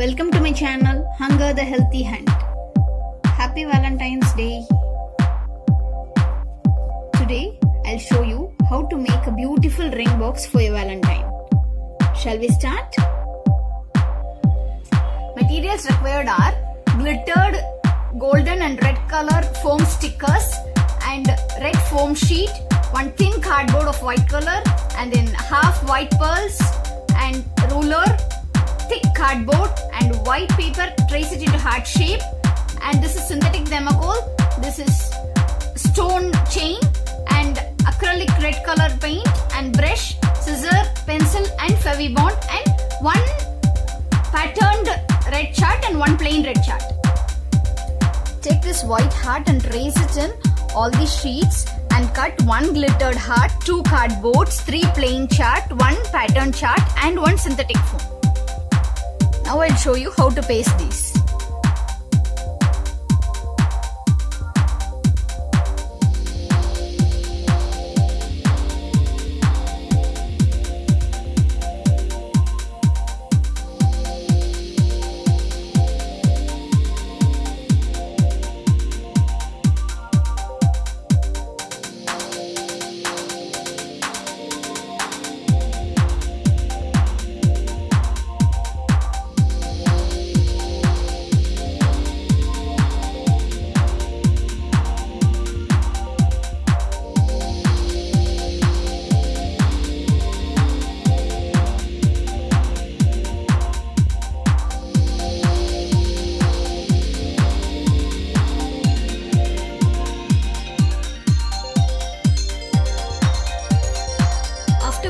Welcome to my channel, Hunger the Healthy Hunt. Happy Valentine's Day. Today, I'll show you how to make a beautiful ring box for your Valentine. Shall we start? Materials required are glittered golden and red color foam stickers and red foam sheet, one thin cardboard of white color, and then half white pearls and ruler, thick cardboard and white paper, trace it into heart shape, and this is synthetic thermocol, this is stone chain and acrylic red color paint and brush, scissor, pencil and fevibond, and one patterned red chart and one plain red chart. Take this white heart and trace it in all the sheets and cut one glittered heart, two cardboards, three plain chart, one pattern chart and one synthetic foam. Now I'll show you how to paste these.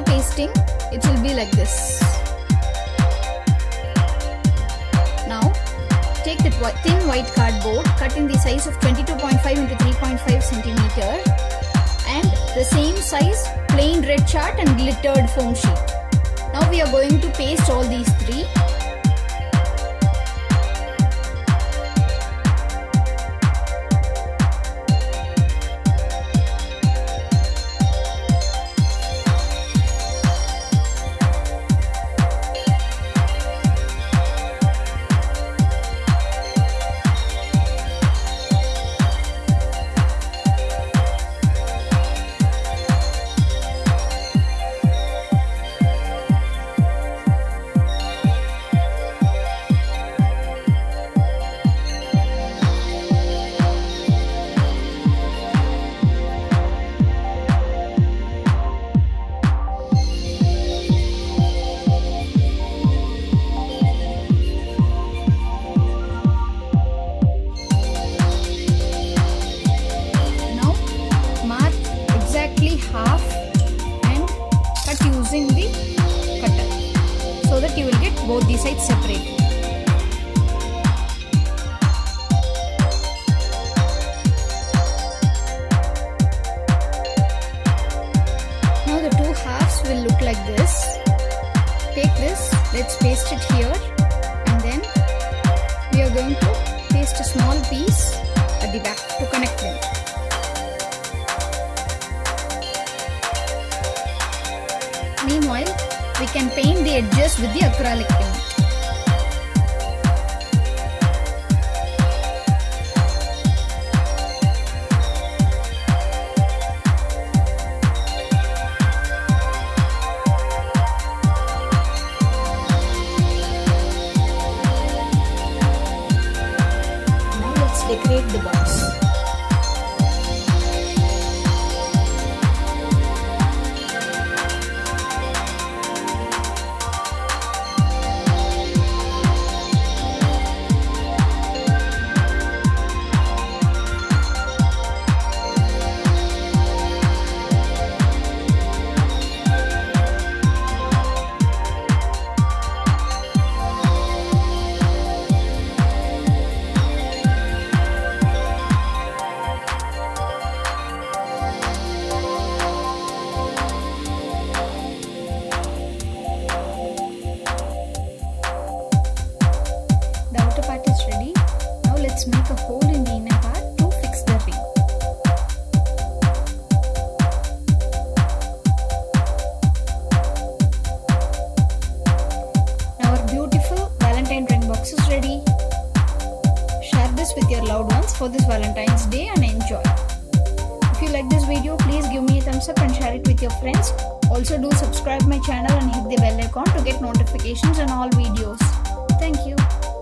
Pasting, it will be like this. Now take that thin white cardboard, cut in the size of 22.5 into 3.5 centimeter, and the same size plain red chart and glittered foam sheet. Now we are going to paste all these three. Half and cut using the cutter so that you will get both the sides separate. Now the two halves will look like this. Take this, let's paste it here, and then we are going to paste a small piece at the back to connect them. Meanwhile, we can paint the edges with the acrylic paint. Now let's decorate the box. Let's make a hole in the inner part to fix the ring. Our beautiful Valentine ring box this with your loved ones for this Valentine's Day and enjoy. If you like this video, please give me a thumbs up and share it with your friends. Also do subscribe my channel and hit the bell icon to get notifications on all videos. Thank you.